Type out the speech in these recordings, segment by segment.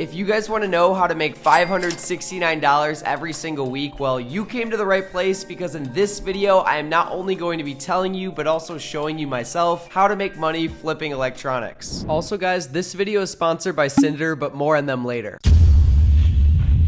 If you guys want to know how to make $569 every single week, well, you came to the right place, because in this video, I am not only going to be telling you, but also showing you myself how to make money flipping electronics. Also, guys, this video is sponsored by Synder, but more on them later.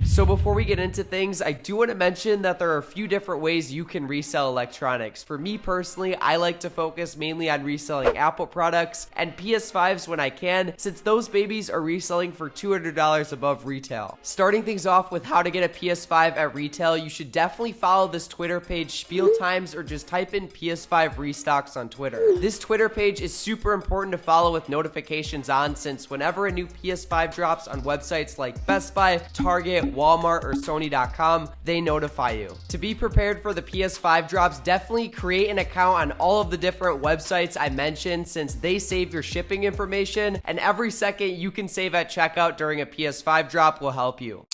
So before we get into things, I do want to mention that there are a few different ways you can resell electronics. For me personally, I like to focus mainly on reselling Apple products and PS5s when I can, since those babies are reselling for $200 above retail. Starting things off with how to get a PS5 at retail, you should definitely follow this Twitter page, Spiel Times, or just type in PS5 restocks on Twitter. This Twitter page is super important to follow with notifications on, since whenever a new PS5 drops on websites like Best Buy, Target, Walmart, or Sony.com, they notify you. To be prepared for the PS5 drops, definitely create an account on all of the different websites I mentioned, since they save your shipping information, and every second you can save at checkout during a PS5 drop will help you.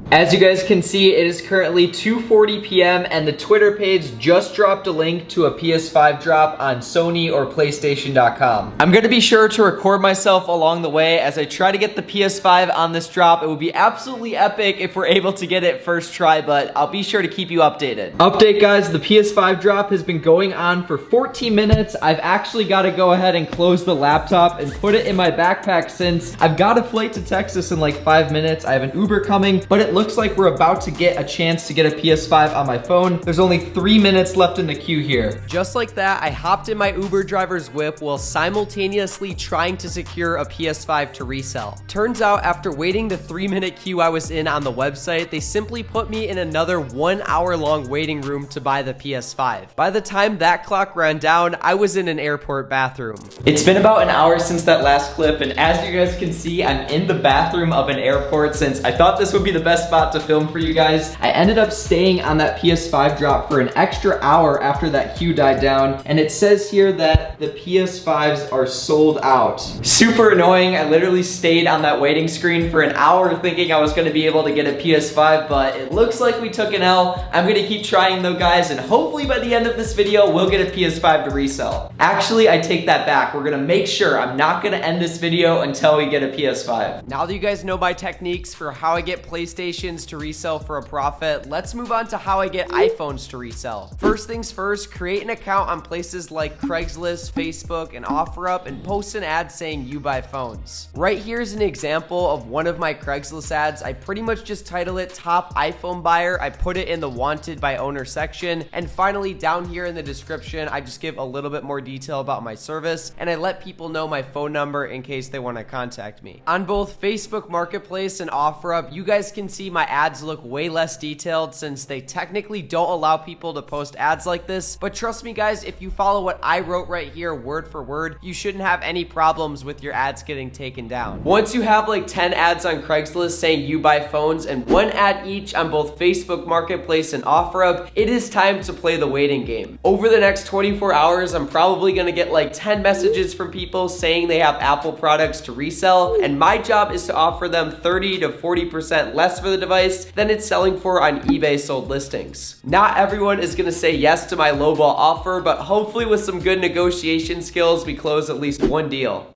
As you guys can see, it is currently 2:40 p.m. and the Twitter page just dropped a link to a PS5 drop on Sony or PlayStation.com. I'm going to be sure to record myself along the way as I try to get the PS5 on this drop. It would be absolutely epic if we're able to get it first try, but I'll be sure to keep you updated. Update, guys, the PS5 drop has been going on for 14 minutes. I've actually got to go ahead and close the laptop and put it in my backpack, since I've got a flight to Texas in like 5 minutes. I have an Uber coming, but it looks like we're about to get a chance to get a PS5 on my phone. There's only 3 minutes left in the queue here. Just like that, I hopped in my Uber driver's whip while simultaneously trying to secure a PS5 to resell. Turns out, after waiting the 3-minute queue I was in on the website, they simply put me in another 1 hour long waiting room to buy the PS5. By the time that clock ran down, I was in an airport bathroom. It's been about an hour since that last clip, and as you guys can see, I'm in the bathroom of an airport, since I thought this would be the best spot to film for you guys. I ended up staying on that PS5 drop for an extra hour after that queue died down, and it says here that the PS5s are sold out. Super annoying. I literally stayed on that waiting screen for an hour thinking I was going to be able to get a PS5, but it looks like we took an L. I'm going to keep trying though, guys, and hopefully by the end of this video, we'll get a PS5 to resell. Actually, I take that back. We're going to make sure I'm not going to end this video until we get a PS5. Now that you guys know my techniques for how I get PlayStations to resell for a profit, let's move on to how I get iPhones to resell. First things first, create an account on places like Craigslist, Facebook, and OfferUp, and post an ad saying you buy phones. Right here is an example of one of my Craigslist ads. I pretty much just title it Top iPhone Buyer. I put it in the Wanted by Owner section, and finally down here in the description, I just give a little bit more detail about my service, and I let people know my phone number in case they want to contact me. On both Facebook Marketplace and OfferUp, you guys can see my ads look way less detailed, since they technically don't allow people to post ads like this, but trust me guys, if you follow what I wrote right here word for word, you shouldn't have any problems with your ads getting taken down. Once you have like 10 ads on Craigslist saying you buy phones and 1 ad each on both Facebook Marketplace and OfferUp, it is time to play the waiting game. Over the next 24 hours, I'm probably gonna get like 10 messages from people saying they have Apple products to resell, and my job is to offer them 30 to 40% less for the device than it's selling for on eBay sold listings. Not everyone is gonna say yes to my lowball offer, but hopefully with some good negotiation skills, we close at least one deal.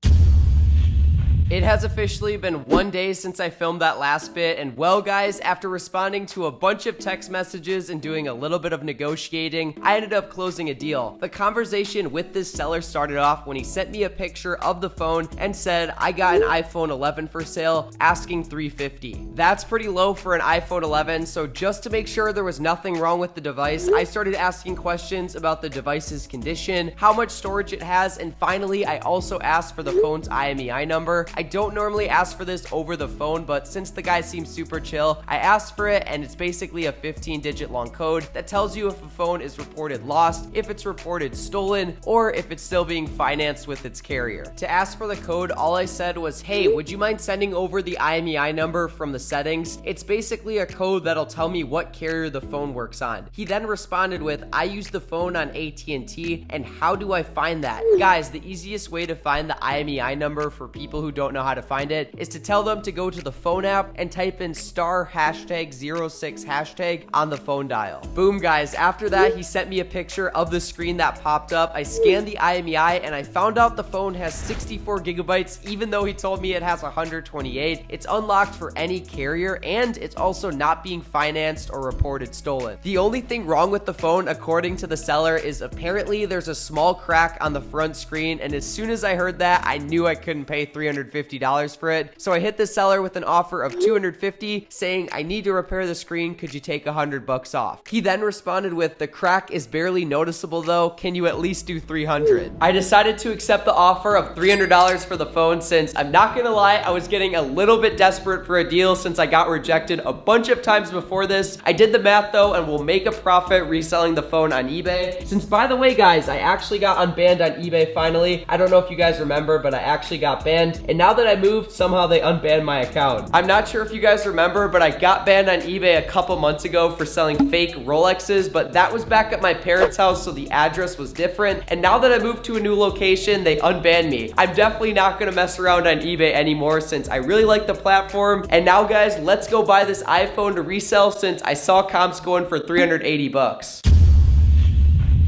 It has officially been 1 day since I filmed that last bit, and well guys, after responding to a bunch of text messages and doing a little bit of negotiating, I ended up closing a deal. The conversation with this seller started off when he sent me a picture of the phone and said, I got an iPhone 11 for sale, asking $350. That's pretty low for an iPhone 11, so just to make sure there was nothing wrong with the device, I started asking questions about the device's condition, how much storage it has, and finally I also asked for the phone's IMEI number. I don't normally ask for this over the phone, but since the guy seems super chill, I asked for it, and it's basically a 15-digit long code that tells you if a phone is reported lost, if it's reported stolen, or if it's still being financed with its carrier. To ask for the code, all I said was, hey, would you mind sending over the IMEI number from the settings? It's basically a code that'll tell me what carrier the phone works on. He then responded with, I use the phone on AT&T, and how do I find that? Guys, the easiest way to find the IMEI number for people who don't don't know how to find it, is to tell them to go to the phone app and type in star hashtag 06 hashtag on the phone dial. Boom, guys. After that, he sent me a picture of the screen that popped up. I scanned the IMEI and I found out the phone has 64 gigabytes, even though he told me it has 128. It's unlocked for any carrier, and it's also not being financed or reported stolen. The only thing wrong with the phone, according to the seller, is apparently there's a small crack on the front screen, and as soon as I heard that, I knew I couldn't pay $350 for it. So I hit the seller with an offer of $250, saying, I need to repair the screen, could you take $100 off? He then responded with, the crack is barely noticeable though, can you at least do $300? I decided to accept the offer of $300 for the phone, since I'm not gonna lie, I was getting a little bit desperate for a deal since I got rejected a bunch of times before this. I did the math though, and will make a profit reselling the phone on eBay. Since, by the way, guys, I actually got unbanned on eBay finally. I don't know if you guys remember, but I actually got banned, and now that I moved, somehow they unbanned my account. I'm not sure if you guys remember, but I got banned on eBay a couple months ago for selling fake Rolexes, but that was back at my parents' house, so the address was different, and now that I moved to a new location, they unbanned me. I'm definitely not gonna mess around on eBay anymore since I really like the platform. And now, guys, let's go buy this iPhone to resell since I saw comps going for 380 bucks.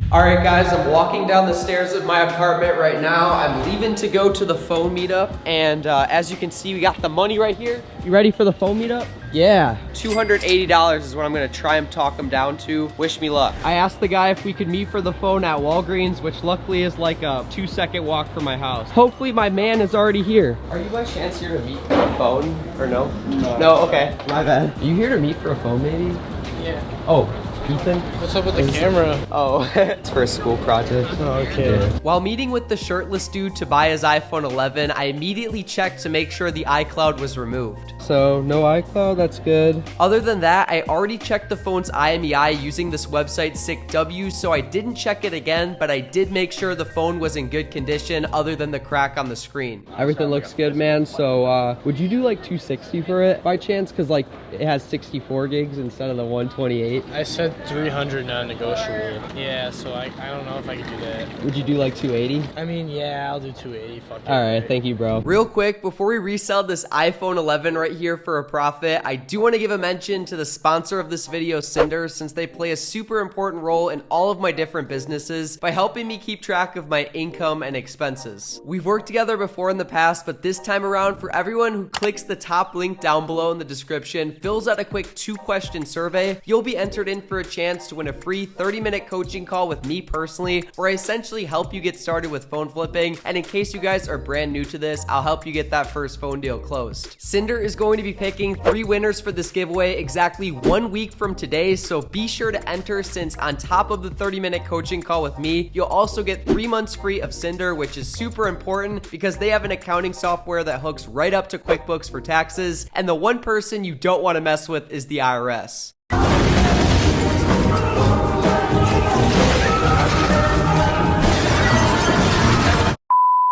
All right, guys, I'm walking down the stairs of my apartment right now. I'm leaving to go to the phone meetup, and as you can see, we got the money right here. You ready for the phone meetup? Yeah. $280 is what I'm gonna try and talk him down to. Wish me luck. I asked the guy if we could meet for the phone at Walgreens, which luckily is like a 2-second walk from my house. Hopefully my man is already here. Are you by chance here to meet for a phone, or no? No, okay. My bad. Are you here to meet for a phone, maybe? Yeah. Oh. Ethan? What's up with the camera? Oh, it's for a school project. Oh, okay. Yeah. While meeting with the shirtless dude to buy his iPhone 11, I immediately checked to make sure the iCloud was removed. So, no iCloud, that's good. Other than that, I already checked the phone's IMEI using this website SickW, so I didn't check it again, but I did make sure the phone was in good condition other than the crack on the screen. Everything looks good, man. So, would you do like 260 for it by chance? Because like it has 64 gigs instead of the 128. I said 300 non-negotiable. Yeah, so I don't know if I can do that. Would you do like 280? I mean, yeah, I'll do 280. Fuck it. All right, thank you, bro. Real quick, before we resell this iPhone 11 right here for a profit, I do want to give a mention to the sponsor of this video, Synder, since they play a super important role in all of my different businesses by helping me keep track of my income and expenses. We've worked together before in the past, but this time around, for everyone who clicks the top link down below in the description, fills out a quick 2-question survey, you'll be entered in for a chance to win a free 30-minute coaching call with me personally, where I essentially help you get started with phone flipping. And in case you guys are brand new to this, I'll help you get that first phone deal closed. Synder is going to be picking 3 winners for this giveaway exactly 1 week from today, so be sure to enter, since on top of the 30-minute coaching call with me, you'll also get 3 months free of Synder, which is super important because they have an accounting software that hooks right up to QuickBooks for taxes, and the one person you don't want to mess with is the IRS.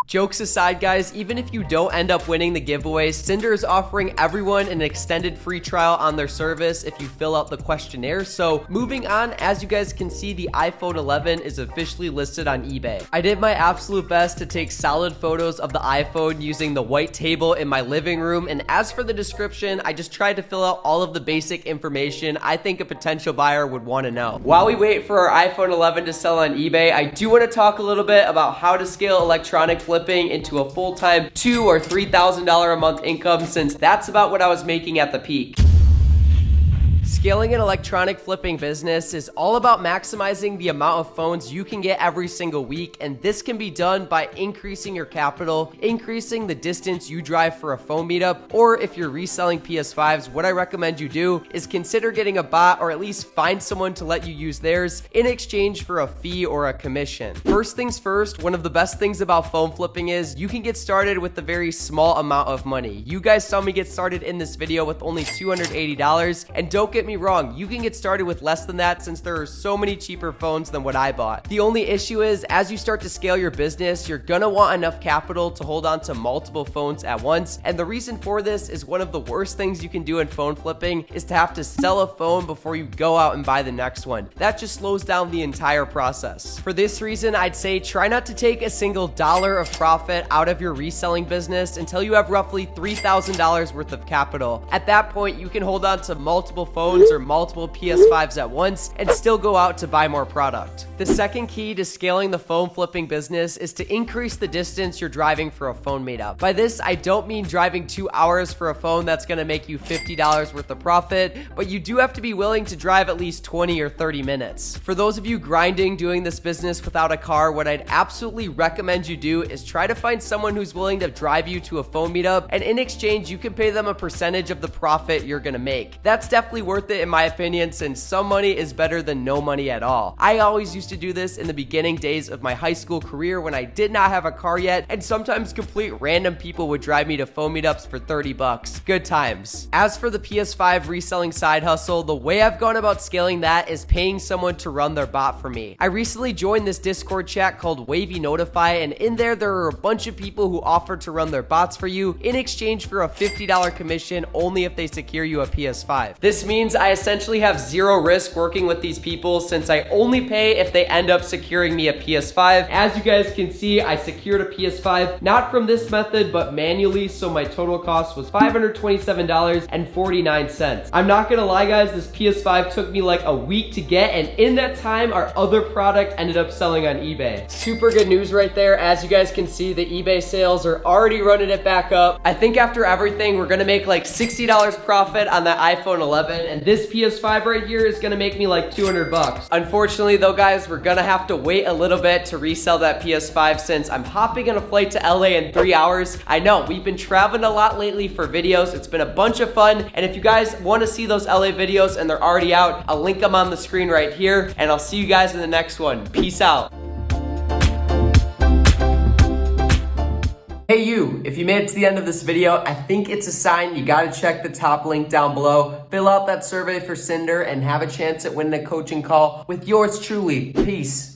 Jokes aside, guys, even if you don't end up winning the giveaway, Synder is offering everyone an extended free trial on their service if you fill out the questionnaire. So moving on, as you guys can see, the iPhone 11 is officially listed on eBay. I did my absolute best to take solid photos of the iPhone using the white table in my living room, and as for the description, I just tried to fill out all of the basic information I think a potential buyer would want to know. While we wait for our iPhone 11 to sell on eBay, I do want to talk a little bit about how to scale electronic flipping into a full-time $2,000 or $3,000 a month income, since that's about what I was making at the peak. Scaling an electronic flipping business is all about maximizing the amount of phones you can get every single week, and this can be done by increasing your capital, increasing the distance you drive for a phone meetup, or if you're reselling PS5s, what I recommend you do is consider getting a bot, or at least find someone to let you use theirs in exchange for a fee or a commission. First things first, one of the best things about phone flipping is you can get started with a very small amount of money. You guys saw me get started in this video with only $280, and don't get get me wrong, you can get started with less than that since there are so many cheaper phones than what I bought. The only issue is, as you start to scale your business, you're gonna want enough capital to hold on to multiple phones at once. And the reason for this is one of the worst things you can do in phone flipping is to have to sell a phone before you go out and buy the next one. That just slows down the entire process. For this reason, I'd say try not to take a single dollar of profit out of your reselling business until you have roughly $3,000 worth of capital. At that point, you can hold on to multiple phones or multiple PS5s at once and still go out to buy more product. The second key to scaling the phone flipping business is to increase the distance you're driving for a phone meetup. By this, I don't mean driving 2 hours for a phone that's gonna make you $50 worth of profit, but you do have to be willing to drive at least 20 or 30 minutes. For those of you grinding doing this business without a car, what I'd absolutely recommend you do is try to find someone who's willing to drive you to a phone meetup, and in exchange, you can pay them a percentage of the profit you're gonna make. That's definitely worth it in my opinion, since some money is better than no money at all. I always used to do this in the beginning days of my high school career when I did not have a car yet, and sometimes complete random people would drive me to phone meetups for 30 bucks. Good times. As for the PS5 reselling side hustle, the way I've gone about scaling that is paying someone to run their bot for me. I recently joined this Discord chat called Wavy Notify, and in there are a bunch of people who offer to run their bots for you in exchange for a $50 commission only if they secure you a PS5. This means I essentially have zero risk working with these people since I only pay if they end up securing me a PS5. As you guys can see, I secured a PS5 not from this method but manually, so my total cost was $527.49. I'm not gonna lie guys, this PS5 took me like a week to get, and in that time our other product ended up selling on eBay. Super good news right there. As you guys can see, the eBay sales are already running it back up. I think after everything, we're gonna make like $60 profit on that iPhone 11, and this PS5 right here is gonna make me like 200 bucks. Unfortunately though guys, we're gonna have to wait a little bit to resell that PS5 since I'm hopping on a flight to LA in 3 hours. I know, we've been traveling a lot lately for videos. It's been a bunch of fun, and if you guys wanna see those LA videos and they're already out, I'll link them on the screen right here, and I'll see you guys in the next one. Peace out. Hey you, if you made it to the end of this video, I think it's a sign you gotta check the top link down below, fill out that survey for Synder, and have a chance at winning a coaching call with yours truly. Peace.